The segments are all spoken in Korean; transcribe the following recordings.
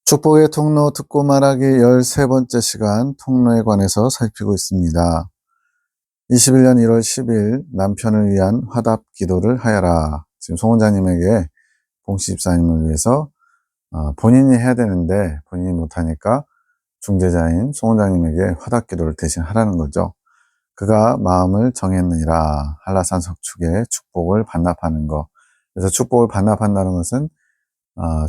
축복의 통로 듣고 말하기 13번째 시간 통로에 관해서 살피고 있습니다. 21년 1월 10일 남편을 위한 화답 기도를 하여라. 지금 송 원장님에게 봉씨 집사님을 위해서 본인이 해야 되는데 본인이 못하니까 중재자인 송 원장님에게 화답 기도를 대신 하라는 거죠. 그가 마음을 정했느니라. 한라산 석축에 축복을 반납하는 거. 그래서 축복을 반납한다는 것은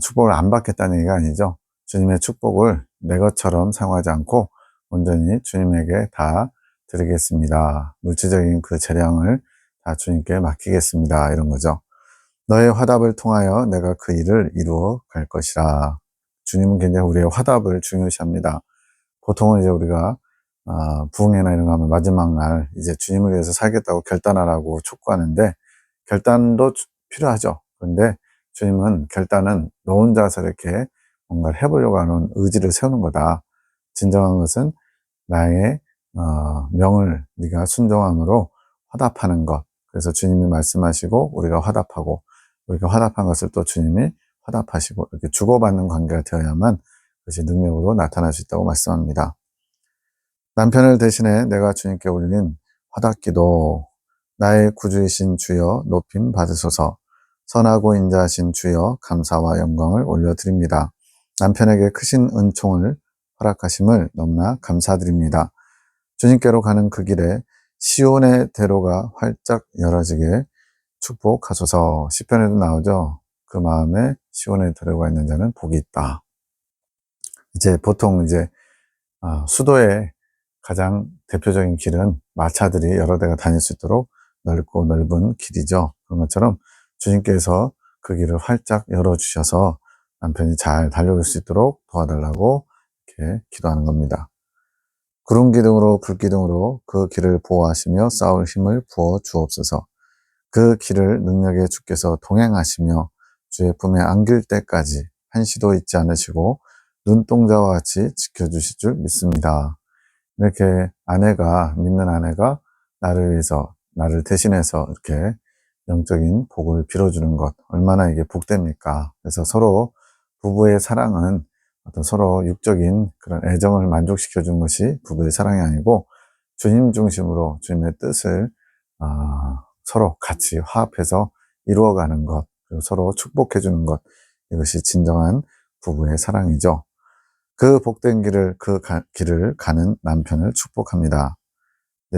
축복을 안 받겠다는 얘기가 아니죠. 주님의 축복을 내 것처럼 사용하지 않고 온전히 주님에게 다 드리겠습니다. 물질적인 그 재량을 다 주님께 맡기겠습니다. 이런 거죠. 너의 화답을 통하여 내가 그 일을 이루어 갈 것이라. 주님은 굉장히 우리의 화답을 중요시합니다. 보통은 이제 우리가 부흥회나 이런 거 하면 마지막 날 이제 주님을 위해서 살겠다고 결단하라고 촉구하는데 결단도 필요하죠. 그런데 주님은 결단은 너 혼자서 이렇게 뭔가를 해보려고 하는 의지를 세우는 거다. 진정한 것은 나의 명을 네가 순종함으로 화답하는 것. 그래서 주님이 말씀하시고 우리가 화답하고 우리가 화답한 것을 또 주님이 화답하시고 이렇게 주고받는 관계가 되어야만 그것이 능력으로 나타날 수 있다고 말씀합니다. 남편을 대신해 내가 주님께 올린 화답기도 나의 구주이신 주여 높임 받으소서. 선하고 인자하신 주여 감사와 영광을 올려드립니다. 남편에게 크신 은총을 허락하심을 너무나 감사드립니다. 주님께로 가는 그 길에 시온의 대로가 활짝 열어지게 축복하소서. 시편에도 나오죠. 그 마음에 시온의 대로가 있는 자는 복이 있다. 이제 보통 수도의 가장 대표적인 길은 마차들이 여러 대가 다닐 수 있도록 넓고 넓은 길이죠. 그런 것처럼 주님께서 그 길을 활짝 열어주셔서 남편이 잘 달려올 수 있도록 도와달라고 이렇게 기도하는 겁니다. 구름 기둥으로 불 기둥으로 그 길을 보호하시며 싸울 힘을 부어 주옵소서. 그 길을 능력의 주께서 동행하시며 주의 품에 안길 때까지 한시도 잊지 않으시고 눈동자와 같이 지켜주실 줄 믿습니다. 이렇게 믿는 아내가 나를 위해서, 나를 대신해서 이렇게 영적인 복을 빌어주는 것, 얼마나 이게 복됩니까? 그래서 서로 부부의 사랑은 어떤 서로 육적인 그런 애정을 만족시켜준 것이 부부의 사랑이 아니고 주님 중심으로 주님의 뜻을 서로 같이 화합해서 이루어가는 것, 그리고 서로 축복해주는 것, 이것이 진정한 부부의 사랑이죠. 그 복된 길을 가는 남편을 축복합니다.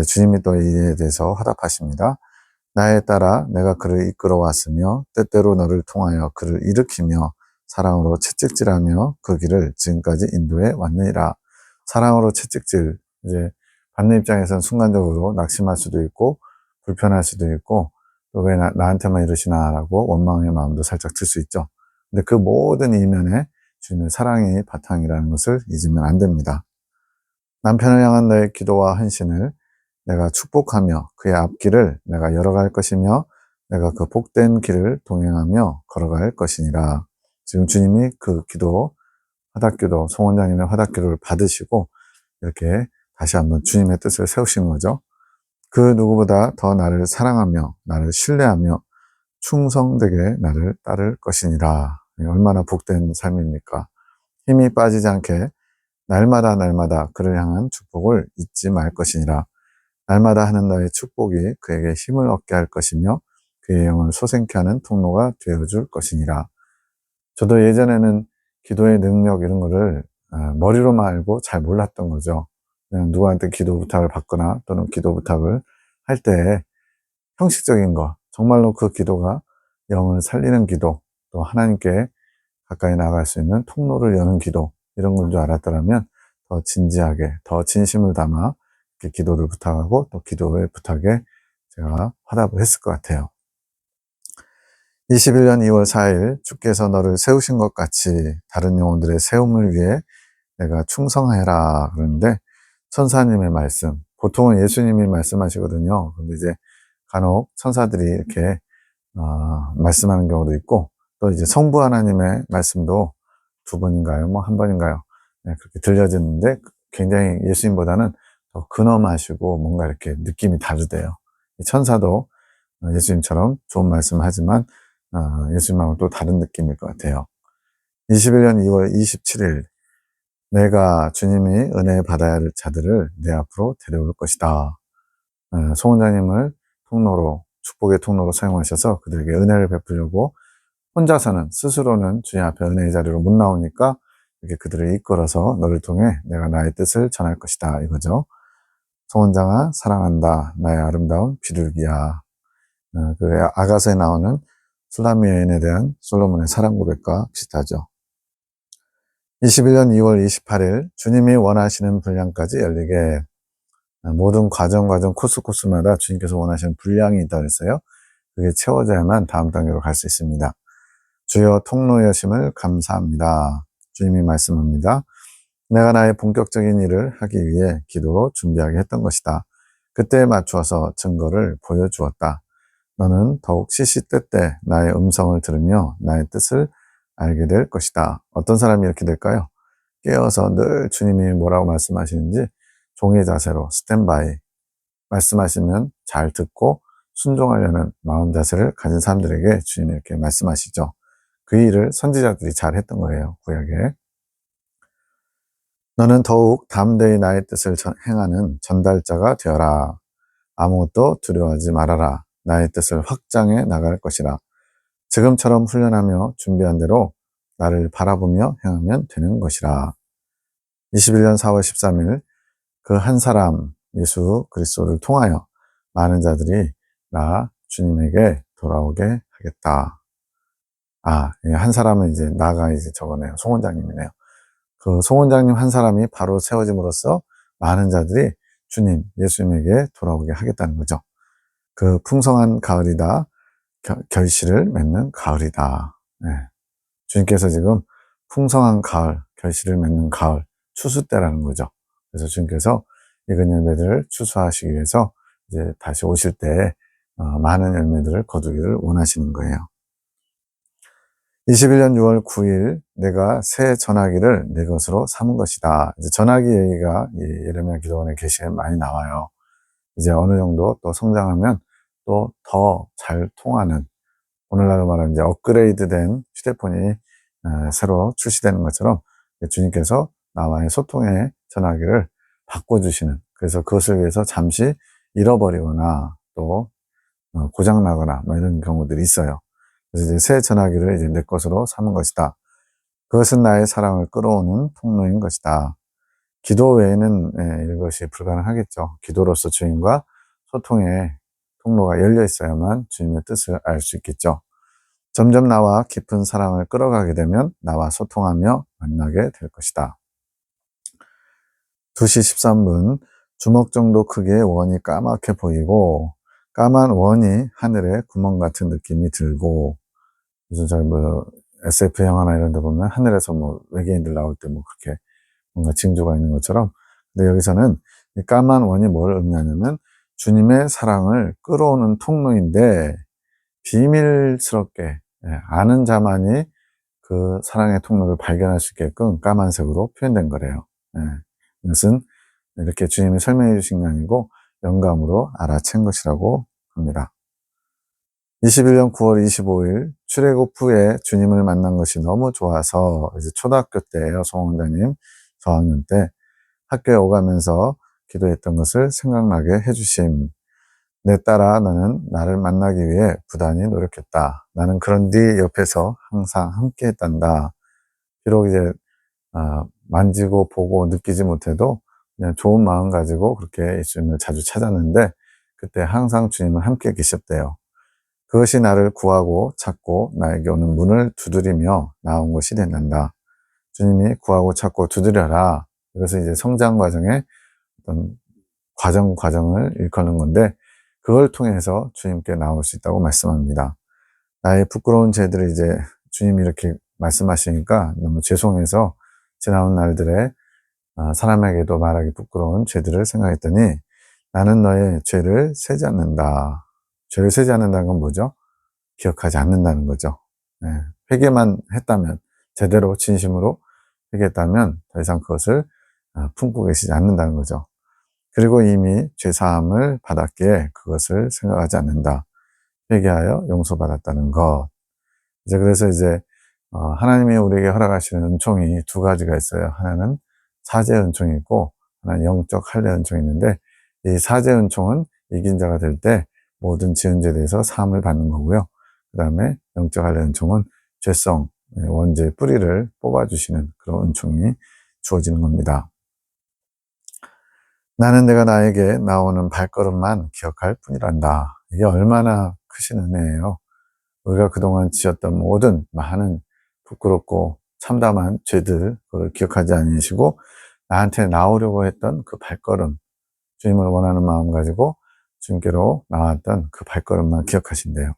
주님이 또 이에 대해서 화답하십니다. 나에 따라 내가 그를 이끌어 왔으며 때때로 너를 통하여 그를 일으키며 사랑으로 채찍질하며 그 길을 지금까지 인도해 왔느니라. 사랑으로 채찍질, 받는 입장에서는 순간적으로 낙심할 수도 있고 불편할 수도 있고 또 왜 나한테만 이러시나 라고 원망의 마음도 살짝 들 수 있죠. 근데 그 모든 이면에 주님의 사랑이 바탕이라는 것을 잊으면 안 됩니다. 남편을 향한 너의 기도와 헌신을 내가 축복하며 그의 앞길을 내가 열어갈 것이며 내가 그 복된 길을 동행하며 걸어갈 것이니라. 지금 주님이 그 기도, 화답기도, 송 원장님의 화답기도를 받으시고 이렇게 다시 한번 주님의 뜻을 세우신 거죠. 그 누구보다 더 나를 사랑하며 나를 신뢰하며 충성되게 나를 따를 것이니라. 얼마나 복된 삶입니까? 힘이 빠지지 않게 날마다 그를 향한 축복을 잊지 말 것이니라. 날마다 하는 너의 축복이 그에게 힘을 얻게 할 것이며 그의 영을 솟행케 하는 통로가 되어줄 것이니라. 저도 예전에는 기도의 능력 이런 거를 머리로만 알고 잘 몰랐던 거죠. 그냥 누구한테 기도 부탁을 받거나 또는 기도 부탁을 할 때 형식적인 거, 정말로 그 기도가 영을 살리는 기도, 또 하나님께 가까이 나아갈 수 있는 통로를 여는 기도, 이런 건 줄 알았더라면 더 진지하게, 더 진심을 담아 이렇게 기도를 부탁하고 또 기도의 부탁에 제가 화답을 했을 것 같아요. 21년 2월 4일 주께서 너를 세우신 것 같이 다른 영혼들의 세움을 위해 내가 충성해라 그러는데 천사님의 말씀, 보통은 예수님이 말씀하시거든요. 근데 간혹 천사들이 이렇게 말씀하는 경우도 있고 또 성부 하나님의 말씀도 두 번인가요? 한 번인가요? 네, 그렇게 들려지는데 굉장히 예수님보다는 더 근엄하시고 뭔가 이렇게 느낌이 다르대요. 천사도 예수님처럼 좋은 말씀을 하지만 예수님하고 또 다른 느낌일 것 같아요. 21년 2월 27일 내가 주님이 은혜 받아야 할 자들을 내 앞으로 데려올 것이다. 송 원장님을 통로로, 축복의 통로로 사용하셔서 그들에게 은혜를 베푸려고 혼자서는, 스스로는 주님 앞에 은혜의 자리로 못 나오니까 이렇게 그들을 이끌어서 너를 통해 내가 나의 뜻을 전할 것이다, 이거죠. 송 원장아, 사랑한다. 나의 아름다운 비둘기야. 그 아가서에 나오는 술람미 여인에 대한 솔로몬의 사랑 고백과 비슷하죠. 21년 2월 28일 주님이 원하시는 분량까지 열리게. 모든 과정 코스마다 주님께서 원하시는 분량이 있다고 했어요. 그게 채워져야만 다음 단계로 갈 수 있습니다. 주여 통로 여심을 감사합니다. 주님이 말씀합니다. 내가 나의 본격적인 일을 하기 위해 기도로 준비하게 했던 것이다. 그때에 맞추어서 증거를 보여주었다. 너는 더욱 시시때때 나의 음성을 들으며 나의 뜻을 알게 될 것이다. 어떤 사람이 이렇게 될까요? 깨어서 늘 주님이 뭐라고 말씀하시는지 종의 자세로 스탠바이, 말씀하시면 잘 듣고 순종하려는 마음 자세를 가진 사람들에게 주님이 이렇게 말씀하시죠. 그 일을 선지자들이 잘 했던 거예요, 구약에. 너는 더욱 담대히 나의 뜻을 행하는 전달자가 되어라. 아무것도 두려워하지 말아라. 나의 뜻을 확장해 나갈 것이라. 지금처럼 훈련하며 준비한 대로 나를 바라보며 행하면 되는 것이라. 21년 4월 13일 그 한 사람 예수 그리스도를 통하여 많은 자들이 나 주님에게 돌아오게 하겠다. 한 사람은 이제 나가 이제 저거네요. 송 원장님이네요. 그 송 원장님 한 사람이 바로 세워짐으로써 많은 자들이 주님, 예수님에게 돌아오게 하겠다는 거죠. 그 풍성한 가을이다. 결실을 맺는 가을이다. 네. 주님께서 지금 풍성한 가을, 결실을 맺는 가을, 추수 때라는 거죠. 그래서 주님께서 익은 열매들을 추수하시기 위해서 이제 다시 오실 때 많은 열매들을 거두기를 원하시는 거예요. 21년 6월 9일 내가 새 전화기를 내 것으로 삼은 것이다. 이제 전화기 얘기가 이 예레미야 기도원의 계시에 많이 나와요. 이제 어느 정도 또 성장하면 또 더 잘 통하는, 오늘날로 말하면 이제 업그레이드된 휴대폰이 새로 출시되는 것처럼 주님께서 나와의 소통의 전화기를 바꿔주시는, 그래서 그것을 위해서 잠시 잃어버리거나 또 고장나거나 뭐 이런 경우들이 있어요. 그래서 이제 새 전화기를 이제 내 것으로 삼은 것이다. 그것은 나의 사랑을 끌어오는 통로인 것이다. 기도 외에는 이것이 불가능하겠죠. 기도로서 주님과 소통의 통로가 열려 있어야만 주님의 뜻을 알 수 있겠죠. 점점 나와 깊은 사랑을 끌어가게 되면 나와 소통하며 만나게 될 것이다. 2시 13분 주먹 정도 크기의 원이 까맣게 보이고 까만 원이 하늘에 구멍 같은 느낌이 들고, 무슨 저희 뭐 SF 영화나 이런 데 보면 하늘에서 뭐 외계인들 나올 때 뭐 그렇게 뭔가 징조가 있는 것처럼, 근데 여기서는 이 까만 원이 뭘 의미하냐면 주님의 사랑을 끌어오는 통로인데 비밀스럽게 아는 자만이 그 사랑의 통로를 발견할 수 있게끔 까만색으로 표현된 거래요. 이것은 이렇게 주님이 설명해 주신 게 아니고 영감으로 알아챈 것이라고 합니다. 21년 9월 25일 출애굽 후에 주님을 만난 것이 너무 좋아서, 이제 초등학교 때예요. 송 원장님 저학년 때 학교에 오가면서 기도했던 것을 생각나게 해주심. 내 딸아, 너는 나를 만나기 위해 부단히 노력했다. 나는 그런 네 옆에서 항상 함께 했단다. 비록 이제 만지고 보고 느끼지 못해도 그냥 좋은 마음 가지고 그렇게 예수님을 자주 찾았는데 그때 항상 주님은 함께 계셨대요. 그것이 나를 구하고 찾고 나에게 오는 문을 두드리며 나온 것이 된단다. 주님이 구하고 찾고 두드려라. 그래서 이제 성장 과정에 어떤 과정을 일컫는 건데, 그걸 통해서 주님께 나올 수 있다고 말씀합니다. 나의 부끄러운 죄들을 이제 주님이 이렇게 말씀하시니까 너무 죄송해서 지나온 날들에 사람에게도 말하기 부끄러운 죄들을 생각했더니 나는 너의 죄를 세지 않는다. 죄를 세지 않는다는 건 뭐죠? 기억하지 않는다는 거죠. 회개만 했다면, 제대로 진심으로 회개했다면 더 이상 그것을 품고 계시지 않는다는 거죠. 그리고 이미 죄사함을 받았기에 그것을 생각하지 않는다. 회개하여 용서받았다는 것. 그래서 이제 하나님이 우리에게 허락하시는 은총이 두 가지가 있어요. 하나는 사제 은총이 있고, 하나는 영적 할례 은총이 있는데, 이 사제 은총은 이긴 자가 될 때 모든 지은 죄에 대해서 사함을 받는 거고요. 그 다음에 영적 할례 은총은 죄성, 원죄의 뿌리를 뽑아주시는 그런 은총이 주어지는 겁니다. 나는 내가 나에게 나오는 발걸음만 기억할 뿐이란다. 이게 얼마나 크신 은혜예요. 우리가 그동안 지었던 모든 많은 부끄럽고 참담한 죄들, 그걸 기억하지 않으시고 나한테 나오려고 했던 그 발걸음, 주님을 원하는 마음 가지고 주님께로 나왔던 그 발걸음만 기억하신대요.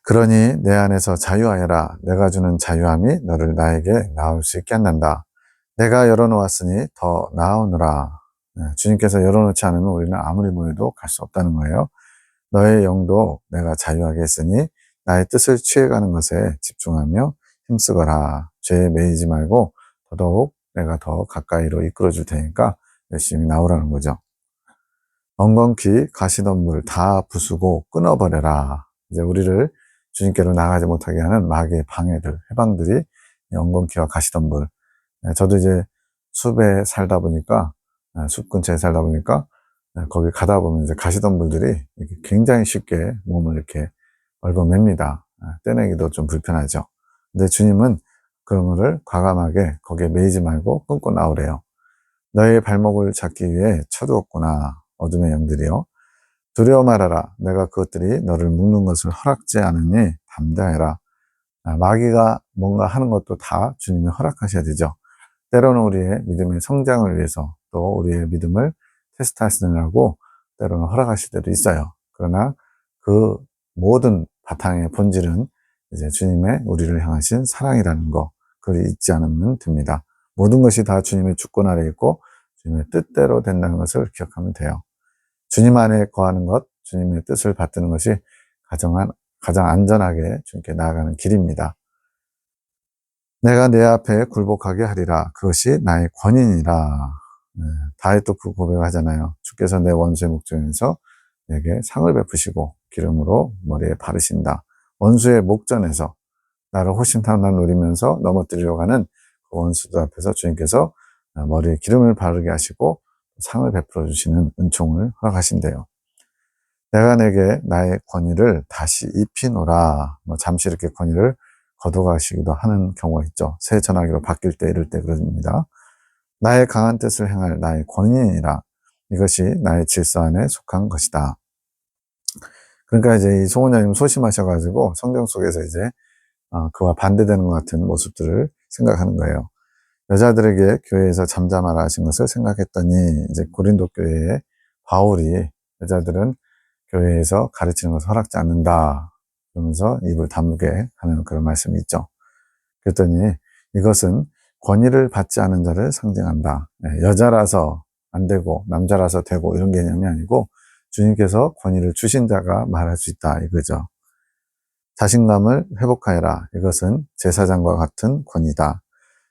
그러니 내 안에서 자유하여라. 내가 주는 자유함이 너를 나에게 나올 수 있게 한단다. 내가 열어놓았으니 더 나오느라. 주님께서 열어놓지 않으면 우리는 아무리 모여도 갈 수 없다는 거예요. 너의 영도 내가 자유하게 했으니 나의 뜻을 취해가는 것에 집중하며 힘쓰거라. 죄에 매이지 말고 더더욱 내가 더 가까이로 이끌어 줄 테니까 열심히 나오라는 거죠. 엉겅퀴 가시던 물 다 부수고 끊어버려라. 이제 우리를 주님께로 나가지 못하게 하는 마귀의 방해들, 해방들이 엉겅퀴와 가시던 물. 저도 이제 숲에 살다 보니까, 숲 근처에 살다 보니까, 거기 가다 보면 이제 가시덤불들이 이렇게 굉장히 쉽게 몸을 이렇게 얽어맵니다. 떼내기도 좀 불편하죠. 근데 주님은 그런 거를 과감하게 거기에 매이지 말고 끊고 나오래요. 너의 발목을 잡기 위해 쳐두었구나. 어둠의 영들이요. 두려워 말아라. 내가 그것들이 너를 묶는 것을 허락지 않으니 담대하라. 마귀가 뭔가 하는 것도 다 주님이 허락하셔야 되죠. 때로는 우리의 믿음의 성장을 위해서 또 우리의 믿음을 테스트하시느라고 때로는 허락하실 때도 있어요. 그러나 그 모든 바탕의 본질은 이제 주님의 우리를 향하신 사랑이라는 거, 그걸 잊지 않으면 됩니다. 모든 것이 다 주님의 주권 아래 있고 주님의 뜻대로 된다는 것을 기억하면 돼요. 주님 안에 거하는 것, 주님의 뜻을 받드는 것이 가장 안전하게 주님께 나아가는 길입니다. 내가 내 앞에 굴복하게 하리라. 그것이 나의 권위니라. 다윗도 그 고백을 하잖아요. 주께서 내 원수의 목전에서 내게 상을 베푸시고 기름으로 머리에 바르신다. 원수의 목전에서 나를 호신탄만 노리면서 넘어뜨리려고 하는 그 원수들 앞에서 주님께서 머리에 기름을 바르게 하시고 상을 베풀어 주시는 은총을 허락하신대요. 내가 내게 나의 권위를 다시 입히노라. 잠시 이렇게 권위를 거둬가시기도 하는 경우가 있죠. 새 전화기로 바뀔 때 이럴 때 그럽니다. 나의 강한 뜻을 행할 나의 권위이라. 이것이 나의 질서 안에 속한 것이다. 그러니까 이제 이 송원장님 소심하셔가지고 성경 속에서 이제 그와 반대되는 것 같은 모습들을 생각하는 거예요. 여자들에게 교회에서 잠잠하라 하신 것을 생각했더니 이제 고린도 교회의 바울이 여자들은 교회에서 가르치는 것을 허락지 않는다. 그러면서 입을 다물게 하는 그런 말씀이 있죠. 그랬더니 이것은 권위를 받지 않은 자를 상징한다. 여자라서 안 되고 남자라서 되고 이런 개념이 아니고 주님께서 권위를 주신 자가 말할 수 있다 이거죠. 자신감을 회복하여라. 이것은 제사장과 같은 권위다.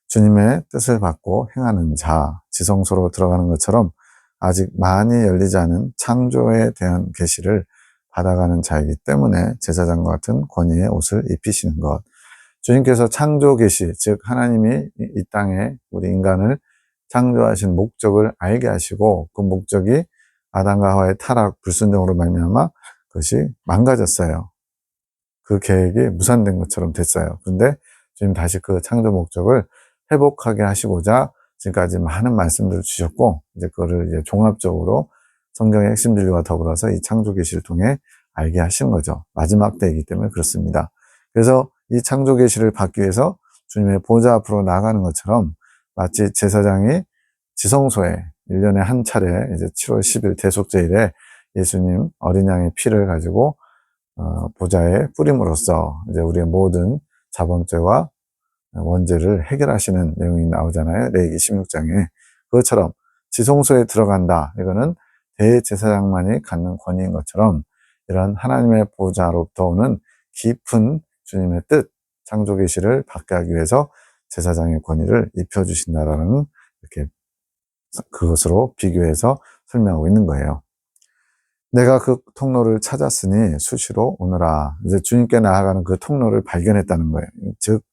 주님의 뜻을 받고 행하는 자, 지성소로 들어가는 것처럼 아직 많이 열리지 않은 창조에 대한 계시를 받아가는 자이기 때문에 제사장과 같은 권위의 옷을 입히시는 것. 주님께서 창조 계시, 즉 하나님이 이 땅에 우리 인간을 창조하신 목적을 알게 하시고 그 목적이 아담과 하와의 타락, 불순종으로 말미암아 그것이 망가졌어요. 그 계획이 무산된 것처럼 됐어요. 근데 주님 다시 그 창조 목적을 회복하게 하시고자 지금까지 많은 말씀들을 주셨고, 이제 그거를 이제 종합적으로 성경의 핵심 진리와 더불어서 이 창조 계시를 통해 알게 하신 거죠. 마지막 때이기 때문에 그렇습니다. 그래서 이 창조 계시를 받기 위해서 주님의 보좌 앞으로 나가는 것처럼 마치 제사장이 지성소에 1년에 한 차례 이제 7월 10일 대속제일에 예수님 어린 양의 피를 가지고 보좌에 뿌림으로써 이제 우리의 모든 자범죄와 원죄를 해결하시는 내용이 나오잖아요. 레위기 16장에. 그것처럼 지성소에 들어간다. 이거는 대제사장만이 갖는 권위인 것처럼 이런 하나님의 보좌로부터 오는 깊은 주님의 뜻, 창조 계시를 받게 하기 위해서 제사장의 권위를 입혀주신다라는 이렇게 그것으로 비교해서 설명하고 있는 거예요. 내가 그 통로를 찾았으니 수시로 오너라. 이제 주님께 나아가는 그 통로를 발견했다는 거예요. 즉,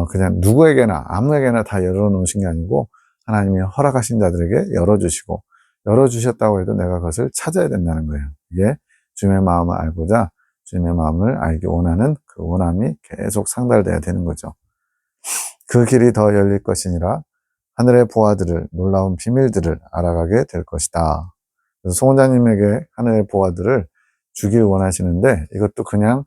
그냥 누구에게나, 아무에게나 다 열어놓으신 게 아니고, 하나님이 허락하신 자들에게 열어주시고, 열어주셨다고 해도 내가 그것을 찾아야 된다는 거예요. 이게 주님의 마음을 알고자 주님의 마음을 알기 원하는 그 원함이 계속 상달돼야 되는 거죠. 그 길이 더 열릴 것이니라 하늘의 보화들을, 놀라운 비밀들을 알아가게 될 것이다. 그래서 송 원장님에게 하늘의 보화들을 주길 원하시는데 이것도 그냥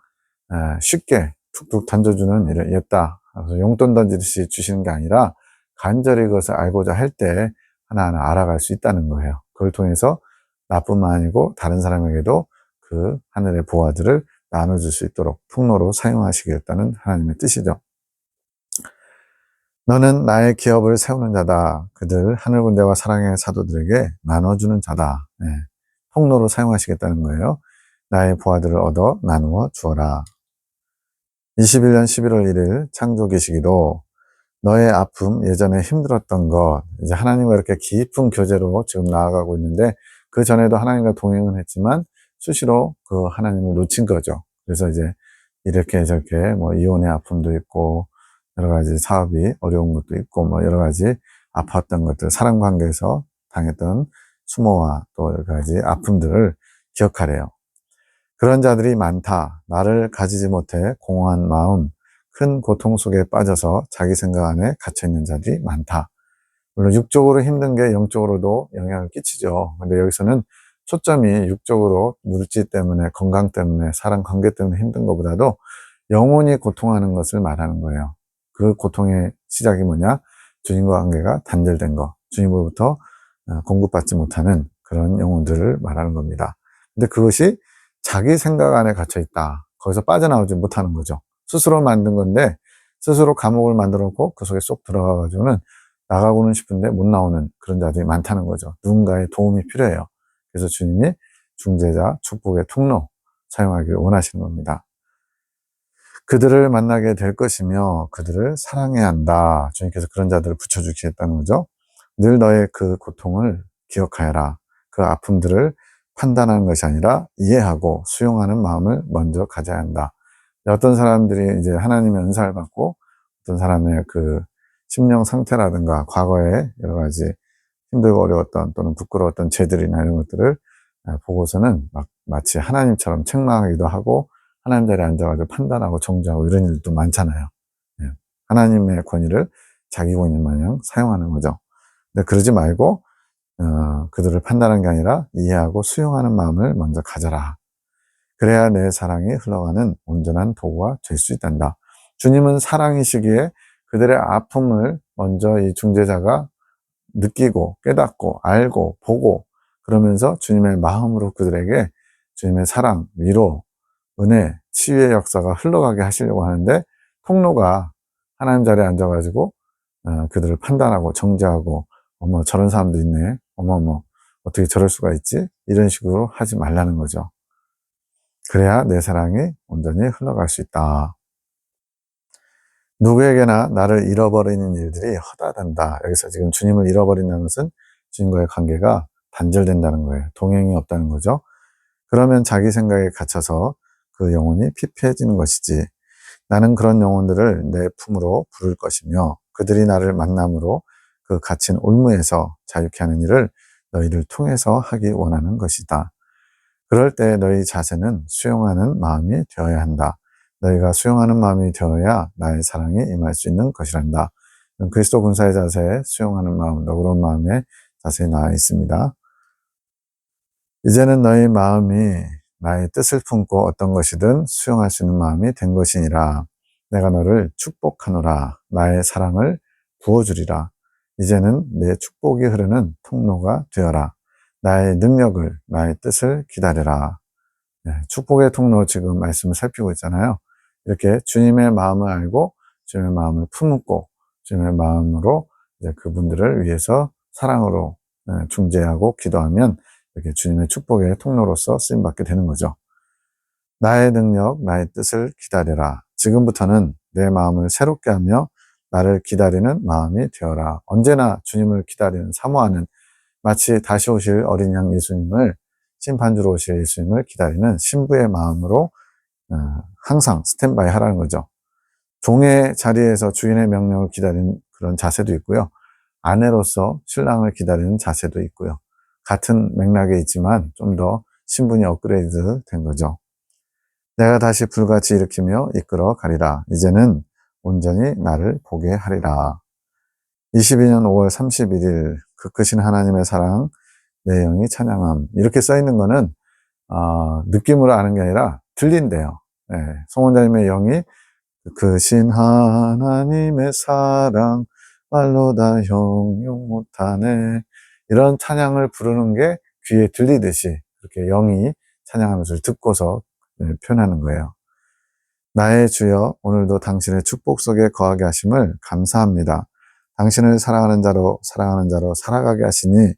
쉽게 툭툭 던져주는 일이 없다. 그래서 용돈 던지듯이 주시는 게 아니라 간절히 그것을 알고자 할 때 하나하나 알아갈 수 있다는 거예요. 그걸 통해서 나뿐만 아니고 다른 사람에게도 그 하늘의 보화들을 나눠줄 수 있도록 통로로 사용하시겠다는 하나님의 뜻이죠. 너는 나의 기업을 세우는 자다. 그들 하늘 군대와 사랑의 사도들에게 나눠주는 자다. 네. 통로로 사용하시겠다는 거예요. 나의 보화들을 얻어 나누어 주어라. 21년 11월 1일 창조 계시기도 너의 아픔, 예전에 힘들었던 것, 이제 하나님과 이렇게 깊은 교제로 지금 나아가고 있는데 그 전에도 하나님과 동행은 했지만 수시로 그 하나님을 놓친 거죠. 그래서 이제 이렇게 저렇게 뭐 이혼의 아픔도 있고 여러 가지 사업이 어려운 것도 있고 뭐 여러 가지 아팠던 것들, 사람 관계에서 당했던 수모와 또 여러 가지 아픔들을 기억하래요. 그런 자들이 많다. 나를 가지지 못해 공허한 마음, 큰 고통 속에 빠져서 자기 생각 안에 갇혀있는 자들이 많다. 물론 육적으로 힘든 게 영적으로도 영향을 끼치죠. 근데 여기서는 초점이 육적으로 물질 때문에, 건강 때문에, 사람 관계 때문에 힘든 것보다도 영혼이 고통하는 것을 말하는 거예요. 그 고통의 시작이 뭐냐? 주님과 관계가 단절된 거, 주님으로부터 공급받지 못하는 그런 영혼들을 말하는 겁니다. 근데 그것이 자기 생각 안에 갇혀 있다. 거기서 빠져나오지 못하는 거죠. 스스로 만든 건데 스스로 감옥을 만들어 놓고 그 속에 쏙 들어가 가지고는 나가고는 싶은데 못 나오는 그런 자들이 많다는 거죠. 누군가의 도움이 필요해요. 그래서 주님이 중재자, 축복의 통로 사용하기를 원하시는 겁니다. 그들을 만나게 될 것이며 그들을 사랑해야 한다. 주님께서 그런 자들을 붙여주시겠다는 거죠. 늘 너의 그 고통을 기억하여라. 그 아픔들을 판단하는 것이 아니라 이해하고 수용하는 마음을 먼저 가져야 한다. 어떤 사람들이 이제 하나님의 은사를 받고 어떤 사람의 그 심령 상태라든가 과거에 여러 가지 힘들고 어려웠던 또는 부끄러웠던 죄들이나 이런 것들을 보고서는 마치 하나님처럼 책망하기도 하고 하나님 자리에 앉아가지고 판단하고 정죄하고 이런 일도 많잖아요. 하나님의 권위를 자기 권위 마냥 사용하는 거죠. 근데 그러지 말고 그들을 판단하는 게 아니라 이해하고 수용하는 마음을 먼저 가져라. 그래야 내 사랑이 흘러가는 온전한 도구가 될 수 있단다. 주님은 사랑이시기에 그들의 아픔을 먼저 이 중재자가 느끼고 깨닫고 알고 보고 그러면서 주님의 마음으로 그들에게 주님의 사랑, 위로, 은혜, 치유의 역사가 흘러가게 하시려고 하는데 통로가 하나님 자리에 앉아가지고 그들을 판단하고 정죄하고 어머 저런 사람도 있네 어머 어떻게 저럴 수가 있지 이런 식으로 하지 말라는 거죠. 그래야 내 사랑이 온전히 흘러갈 수 있다. 누구에게나 나를 잃어버리는 일들이 허다하단다. 여기서 지금 주님을 잃어버린다는 것은 주님과의 관계가 단절된다는 거예요. 동행이 없다는 거죠. 그러면 자기 생각에 갇혀서 그 영혼이 피폐해지는 것이지. 나는 그런 영혼들을 내 품으로 부를 것이며 그들이 나를 만남으로 그 갇힌 올무에서 자유케 하는 일을 너희를 통해서 하기 원하는 것이다. 그럴 때 너희 자세는 수용하는 마음이 되어야 한다. 너희가 수용하는 마음이 되어야 나의 사랑이 임할 수 있는 것이란다. 그리스도 군사의 자세에 수용하는 마음, 너그러운 마음의 자세에 나와 있습니다. 이제는 너희 마음이 나의 뜻을 품고 어떤 것이든 수용할 수 있는 마음이 된 것이니라. 내가 너를 축복하노라. 나의 사랑을 부어주리라. 이제는 내 축복이 흐르는 통로가 되어라. 나의 능력을, 나의 뜻을 기다려라. 축복의 통로 지금 말씀을 살피고 있잖아요. 이렇게 주님의 마음을 알고 주님의 마음을 품고 주님의 마음으로 이제 그분들을 위해서 사랑으로 중재하고 기도하면 이렇게 주님의 축복의 통로로서 쓰임받게 되는 거죠. 나의 능력, 나의 뜻을 기다려라. 지금부터는 내 마음을 새롭게 하며 나를 기다리는 마음이 되어라. 언제나 주님을 기다리는, 사모하는 마치 다시 오실 어린 양 예수님을 심판주로 오실 예수님을 기다리는 신부의 마음으로 항상 스탠바이 하라는 거죠. 종의 자리에서 주인의 명령을 기다리는 그런 자세도 있고요. 아내로서 신랑을 기다리는 자세도 있고요. 같은 맥락에 있지만 좀 더 신분이 업그레이드 된 거죠. 내가 다시 불같이 일으키며 이끌어 가리라. 이제는 온전히 나를 보게 하리라. 22년 5월 31일 그 크신 하나님의 사랑 내 영이 찬양함. 이렇게 써 있는 거는 느낌으로 아는 게 아니라 들린대요. 네, 송원자님의 영이 크신 하나님의 사랑 말로 다 형용 못하네. 이런 찬양을 부르는 게 귀에 들리듯이 그렇게 영이 찬양하면서 듣고서 표현하는 거예요. 나의 주여, 오늘도 당신의 축복 속에 거하게 하심을 감사합니다. 당신을 사랑하는 자로 살아가게 하시니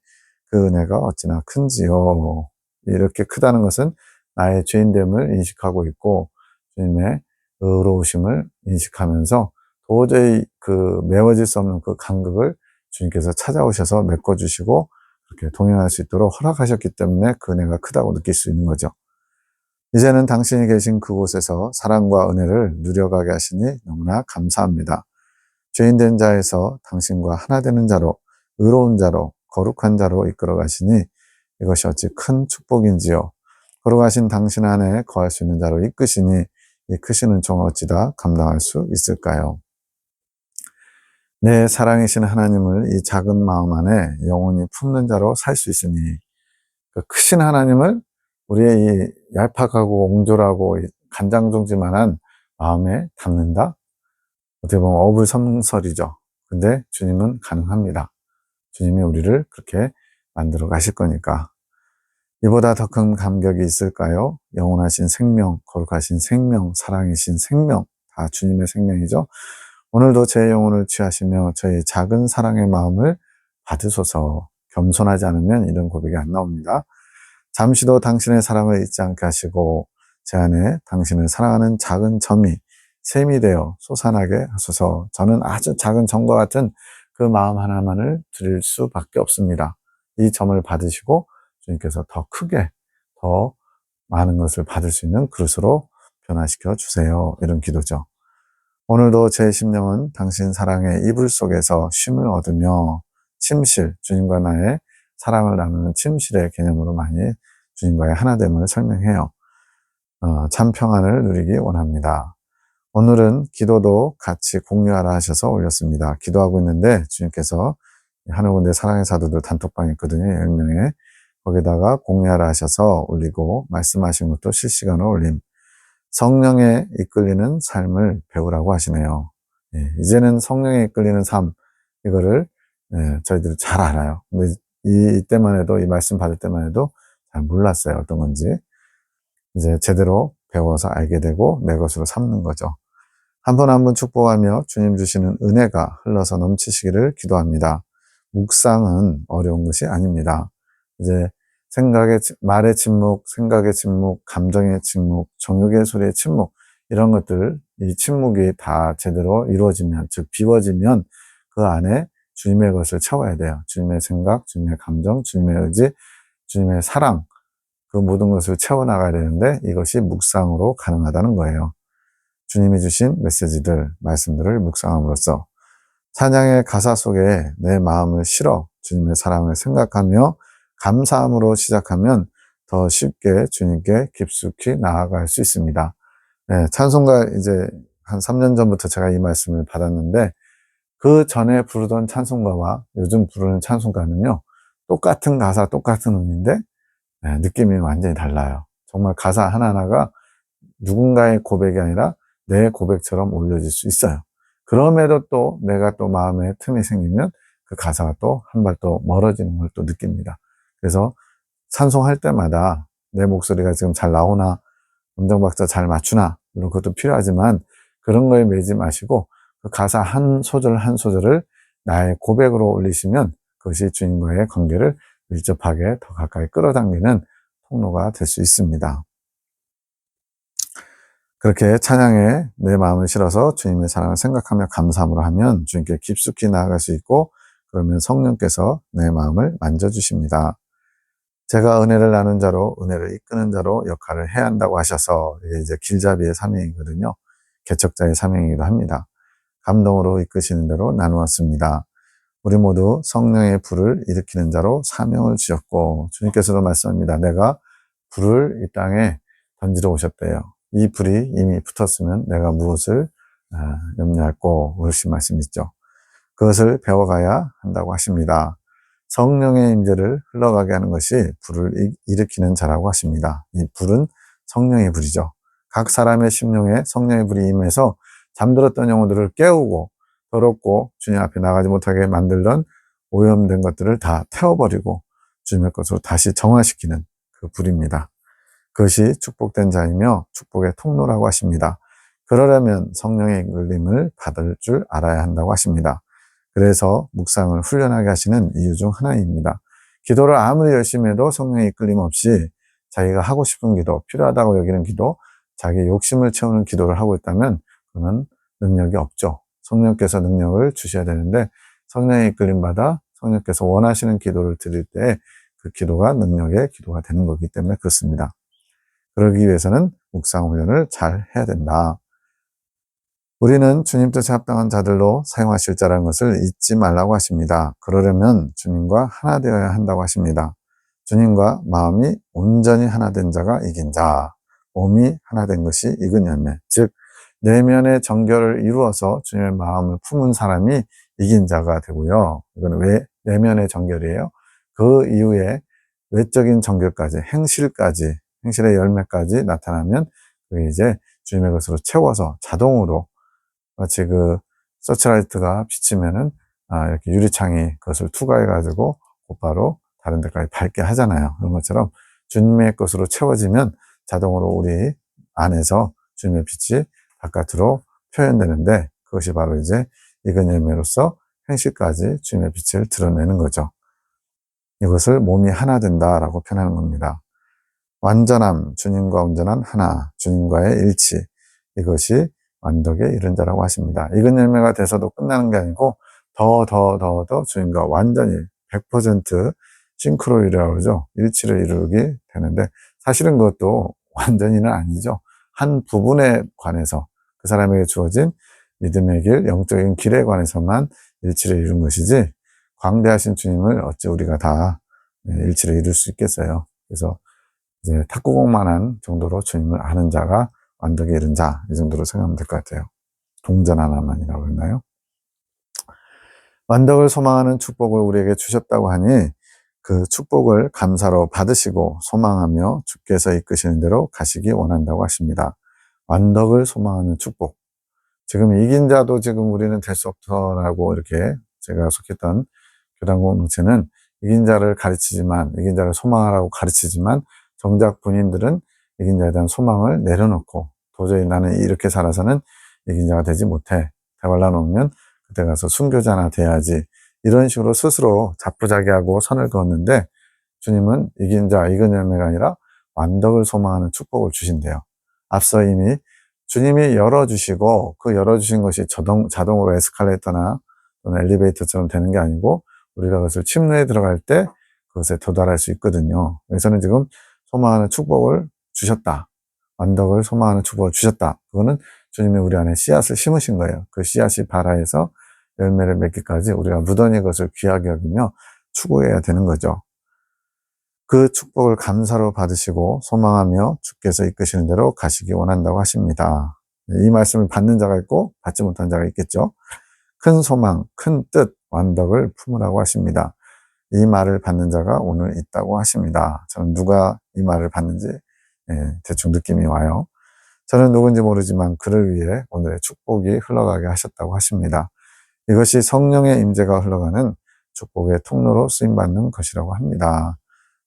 그 은혜가 어찌나 큰지요. 이렇게 크다는 것은 나의 죄인됨을 인식하고 있고 주님의 의로우심을 인식하면서 도저히 그 메워질 수 없는 그 간극을 주님께서 찾아오셔서 메꿔주시고 그렇게 동행할 수 있도록 허락하셨기 때문에 그 은혜가 크다고 느낄 수 있는 거죠. 이제는 당신이 계신 그곳에서 사랑과 은혜를 누려가게 하시니 너무나 감사합니다. 죄인된 자에서 당신과 하나 되는 자로, 의로운 자로, 거룩한 자로 이끌어 가시니 이것이 어찌 큰 축복인지요. 거룩하신 당신 안에 거할 수 있는 자로 이끄시니 이 크신 은총을 어찌다 감당할 수 있을까요? 내 사랑이신 하나님을 이 작은 마음 안에 영원히 품는 자로 살 수 있으니 그 크신 하나님을 우리의 이 얄팍하고 옹졸하고 간장종지만한 마음에 담는다? 어떻게 보면 어불성설이죠. 근데 주님은 가능합니다. 주님이 우리를 그렇게 만들어 가실 거니까. 이보다 더 큰 감격이 있을까요? 영원하신 생명, 거룩하신 생명, 사랑이신 생명, 다 주님의 생명이죠. 오늘도 제 영혼을 취하시며 저희 작은 사랑의 마음을 받으소서. 겸손하지 않으면 이런 고백이 안 나옵니다. 잠시도 당신의 사랑을 잊지 않게 하시고 제 안에 당신을 사랑하는 작은 점이 샘이 되어 솟아나게 하소서. 저는 아주 작은 점과 같은 그 마음 하나만을 드릴 수밖에 없습니다. 이 점을 받으시고 주님께서 더 크게 더 많은 것을 받을 수 있는 그릇으로 변화시켜 주세요. 이런 기도죠. 오늘도 제 심령은 당신 사랑의 이불 속에서 쉼을 얻으며 침실, 주님과 나의 사랑을 나누는 침실의 개념으로 많이 주님과의 하나됨을 설명해요. 참 평안을 누리기 원합니다. 오늘은 기도도 같이 공유하라 하셔서 올렸습니다. 기도하고 있는데 주님께서 하늘 군대 사랑의 사도들 단톡방에 있거든요. 10명에. 거기다가 공유하라 하셔서 올리고 말씀하신 것도 실시간으로 올림. 성령에 이끌리는 삶을 배우라고 하시네요. 이제는 성령에 이끌리는 삶, 이거를 저희들이 잘 알아요. 근데 이때만 해도, 이 말씀 받을 때만 해도 잘 몰랐어요. 어떤 건지. 이제 제대로 배워서 알게 되고 내 것으로 삼는 거죠. 한 번 한 번 축복하며 주님 주시는 은혜가 흘러서 넘치시기를 기도합니다. 묵상은 어려운 것이 아닙니다. 이제 말의 침묵, 생각의 침묵, 감정의 침묵, 정욕의 소리의 침묵, 이런 것들, 이 침묵이 다 제대로 이루어지면, 즉, 비워지면 그 안에 주님의 것을 채워야 돼요. 주님의 생각, 주님의 감정, 주님의 의지, 주님의 사랑, 그 모든 것을 채워나가야 되는데 이것이 묵상으로 가능하다는 거예요. 주님이 주신 메시지들, 말씀들을 묵상함으로써 찬양의 가사 속에 내 마음을 실어 주님의 사랑을 생각하며 감사함으로 시작하면 더 쉽게 주님께 깊숙이 나아갈 수 있습니다. 찬송가 이제 한 3년 전부터 제가 이 말씀을 받았는데 그 전에 부르던 찬송가와 요즘 부르는 찬송가는요, 똑같은 가사, 똑같은 의미인데 느낌이 완전히 달라요. 정말 가사 하나하나가 누군가의 고백이 아니라 내 고백처럼 올려질 수 있어요. 그럼에도 또 내가 또 마음에 틈이 생기면 그 가사가 또 한 발 또 멀어지는 걸 또 느낍니다. 그래서 찬송할 때마다 내 목소리가 지금 잘 나오나, 음정박자 잘 맞추나, 이런 것도 필요하지만 그런 거에 매지 마시고 그 가사 한 소절 한 소절을 나의 고백으로 올리시면 그것이 주님과의 관계를 밀접하게 더 가까이 끌어당기는 통로가 될 수 있습니다. 그렇게 찬양에 내 마음을 실어서 주님의 사랑을 생각하며 감사함으로 하면 주님께 깊숙이 나아갈 수 있고, 그러면 성령께서 내 마음을 만져주십니다. 제가 은혜를 나눈 자로 은혜를 이끄는 자로 역할을 해야 한다고 하셔서 이게 이제 길잡이의 사명이거든요. 개척자의 사명이기도 합니다. 감동으로 이끄시는 대로 나누었습니다. 우리 모두 성령의 불을 일으키는 자로 사명을 주셨고 주님께서도 말씀합니다. 내가 불을 이 땅에 던지러 오셨대요. 이 불이 이미 붙었으면 내가 무엇을 염려할꼬 그러신 말씀 있죠. 그것을 배워가야 한다고 하십니다. 성령의 임재를 흘러가게 하는 것이 불을 일으키는 자라고 하십니다. 이 불은 성령의 불이죠. 각 사람의 심령에 성령의 불이 임해서 잠들었던 영혼들을 깨우고 더럽고 주님 앞에 나가지 못하게 만들던 오염된 것들을 다 태워버리고 주님의 것으로 다시 정화시키는 그 불입니다. 그것이 축복된 자이며 축복의 통로라고 하십니다. 그러려면 성령의 이끌림을 받을 줄 알아야 한다고 하십니다. 그래서 묵상을 훈련하게 하시는 이유 중 하나입니다. 기도를 아무리 열심히 해도 성령의 이끌림 없이 자기가 하고 싶은 기도, 필요하다고 여기는 기도, 자기 욕심을 채우는 기도를 하고 있다면 그건 능력이 없죠. 성령께서 능력을 주셔야 되는데 성령의 이끌림 받아 성령께서 원하시는 기도를 드릴 때 그 기도가 능력의 기도가 되는 거기 때문에 그렇습니다. 그러기 위해서는 묵상 훈련을 잘 해야 된다. 우리는 주님 뜻에 합당한 자들로 사용하실 자라는 것을 잊지 말라고 하십니다. 그러려면 주님과 하나 되어야 한다고 하십니다. 주님과 마음이 온전히 하나 된 자가 이긴 자, 몸이 하나 된 것이 익은 열매, 즉 내면의 정결을 이루어서 주님의 마음을 품은 사람이 이긴 자가 되고요. 이건 왜 내면의 정결이에요? 그 이후에 외적인 정결까지, 행실의 열매까지 나타나면 그게 이제 주님의 것으로 채워서 자동으로 마치 그 서치라이트가 비치면은 이렇게 유리창이 그것을 투과해가지고 곧바로 다른 데까지 밝게 하잖아요. 그런 것처럼 주님의 것으로 채워지면 자동으로 우리 안에서 주님의 빛이 바깥으로 표현되는데 그것이 바로 이제 익은 열매로서 행실까지 주님의 빛을 드러내는 거죠. 이것을 몸이 하나 된다라고 표현하는 겁니다. 완전함, 주님과 온전한 하나, 주님과의 일치, 이것이 완덕에 이른 자라고 하십니다. 익은 열매가 돼서도 끝나는 게 아니고 더 주님과 완전히 100% 싱크로이라고 그러죠. 일치를 이루게 되는데 사실은 그것도 완전히는 아니죠. 한 부분에 관해서 그 사람에게 주어진 믿음의 길, 영적인 길에 관해서만 일치를 이룬 것이지 광대하신 주님을 어찌 우리가 다 일치를 이룰 수 있겠어요. 그래서 이제 탁구공만한 정도로 주님을 아는 자가 완덕에 이른 자, 이 정도로 생각하면 될 것 같아요. 동전 하나만이라고 했나요? 완덕을 소망하는 축복을 우리에게 주셨다고 하니 그 축복을 감사로 받으시고 소망하며 주께서 이끄시는 대로 가시기 원한다고 하십니다. 완덕을 소망하는 축복. 지금 이긴 자도 지금 우리는 될 수 없다라고 이렇게 제가 속했던 교단 공동체는 이긴 자를 가르치지만, 이긴 자를 소망하라고 가르치지만 정작 본인들은 이긴 자에 대한 소망을 내려놓고 도저히 나는 이렇게 살아서는 이긴 자가 되지 못해. 대발라 놓으면 그때 가서 순교자나 돼야지. 이런 식으로 스스로 자포자기하고 선을 그었는데 주님은 이긴 자, 익은 열매가 아니라 완덕을 소망하는 축복을 주신대요. 앞서 이미 주님이 열어주시고 그 열어주신 것이 자동으로 에스컬레이터나 또는 엘리베이터처럼 되는 게 아니고 우리가 그것을 침례에 들어갈 때 그것에 도달할 수 있거든요. 여기서는 지금 소망하는 축복을 주셨다. 완덕을 소망하는 축복을 주셨다. 그거는 주님이 우리 안에 씨앗을 심으신 거예요. 그 씨앗이 발아해서 열매를 맺기까지 우리가 무던히 그것을 귀하게 여기며 추구해야 되는 거죠. 그 축복을 감사로 받으시고 소망하며 주께서 이끄시는 대로 가시기 원한다고 하십니다. 이 말씀을 받는 자가 있고 받지 못한 자가 있겠죠. 큰 소망, 큰 뜻, 완덕을 품으라고 하십니다. 이 말을 받는 자가 오늘 있다고 하십니다. 저는 누가 이 말을 받는지 대충 느낌이 와요. 저는 누군지 모르지만 그를 위해 오늘의 축복이 흘러가게 하셨다고 하십니다. 이것이 성령의 임재가 흘러가는 축복의 통로로 쓰임받는 것이라고 합니다.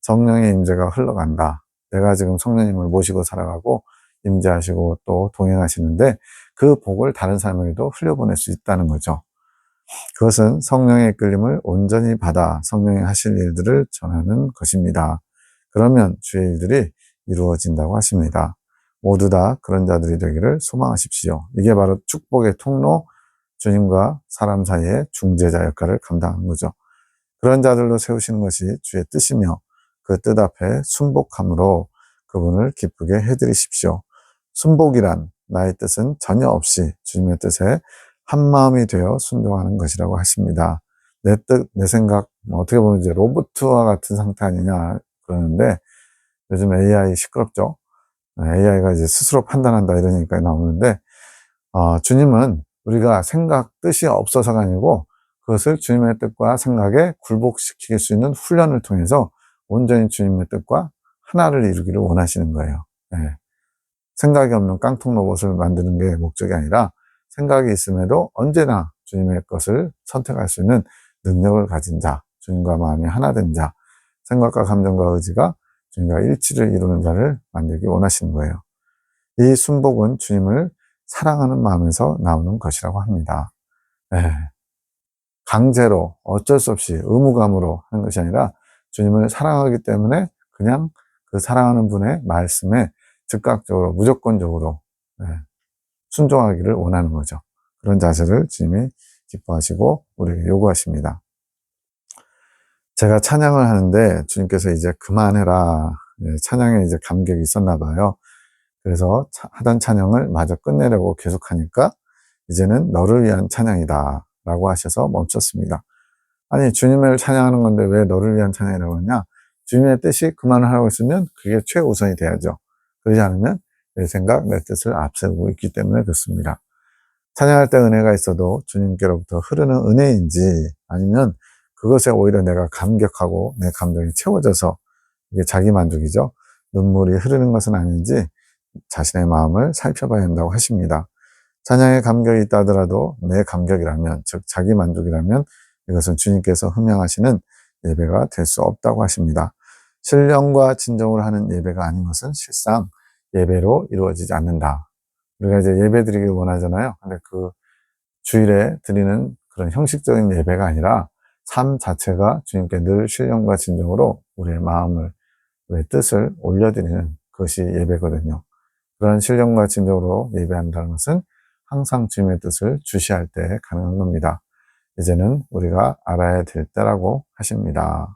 성령의 임재가 흘러간다. 내가 지금 성령님을 모시고 살아가고 임재하시고 또 동행하시는데 그 복을 다른 사람에게도 흘려보낼 수 있다는 거죠. 그것은 성령의 이끌림을 온전히 받아 성령이 하실 일들을 전하는 것입니다. 그러면 주의 일들이 이루어진다고 하십니다. 모두 다 그런 자들이 되기를 소망하십시오. 이게 바로 축복의 통로, 주님과 사람 사이의 중재자 역할을 감당하는 거죠. 그런 자들로 세우시는 것이 주의 뜻이며 그 뜻 앞에 순복함으로 그분을 기쁘게 해드리십시오. 순복이란 나의 뜻은 전혀 없이 주님의 뜻에 한마음이 되어 순종하는 것이라고 하십니다. 내 뜻, 내 생각, 어떻게 보면 이제 로봇과 같은 상태 아니냐 그러는데, 요즘 AI 시끄럽죠? AI가 이제 스스로 판단한다 이런 얘기가 나오는데, 주님은 우리가 생각, 뜻이 없어서가 아니고 그것을 주님의 뜻과 생각에 굴복시킬 수 있는 훈련을 통해서 온전히 주님의 뜻과 하나를 이루기를 원하시는 거예요. 네. 생각이 없는 깡통 로봇을 만드는 게 목적이 아니라 생각이 있음에도 언제나 주님의 것을 선택할 수 있는 능력을 가진 자, 주님과 마음이 하나 된 자, 생각과 감정과 의지가 주님과 일치를 이루는 자를 만들기 원하시는 거예요. 이 순복은 주님을 사랑하는 마음에서 나오는 것이라고 합니다. 네. 강제로 어쩔 수 없이 의무감으로 하는 것이 아니라 주님을 사랑하기 때문에 그냥 그 사랑하는 분의 말씀에 즉각적으로 무조건적으로 순종하기를 원하는 거죠. 그런 자세를 주님이 기뻐하시고 우리에게 요구하십니다. 제가 찬양을 하는데 주님께서 이제 그만해라, 찬양에 이제 감격이 있었나 봐요. 그래서 하던 찬양을 마저 끝내려고 계속하니까 이제는 너를 위한 찬양이다 라고 하셔서 멈췄습니다. 아니, 주님을 찬양하는 건데 왜 너를 위한 찬양이라고 하냐? 주님의 뜻이 그만하라고 했으면 그게 최우선이 돼야죠. 그러지 않으면 내 생각, 내 뜻을 앞세우고 있기 때문에 그렇습니다. 찬양할 때 은혜가 있어도 주님께로부터 흐르는 은혜인지 아니면 그것에 오히려 내가 감격하고 내 감정이 채워져서 이게 자기 만족이죠. 눈물이 흐르는 것은 아닌지 자신의 마음을 살펴봐야 한다고 하십니다. 찬양에 감격이 있다 하더라도 내 감격이라면, 즉 자기 만족이라면 이것은 주님께서 흠양하시는 예배가 될 수 없다고 하십니다. 신령과 진정으로 하는 예배가 아닌 것은 실상 예배로 이루어지지 않는다. 우리가 이제 예배 드리길 원하잖아요. 근데 그 주일에 드리는 그런 형식적인 예배가 아니라 삶 자체가 주님께 늘 신령과 진정으로 우리의 마음을, 우리의 뜻을 올려드리는 것이 예배거든요. 그런 신령과 진정으로 예배한다는 것은 항상 주님의 뜻을 주시할 때 가능한 겁니다. 이제는 우리가 알아야 될 때라고 하십니다.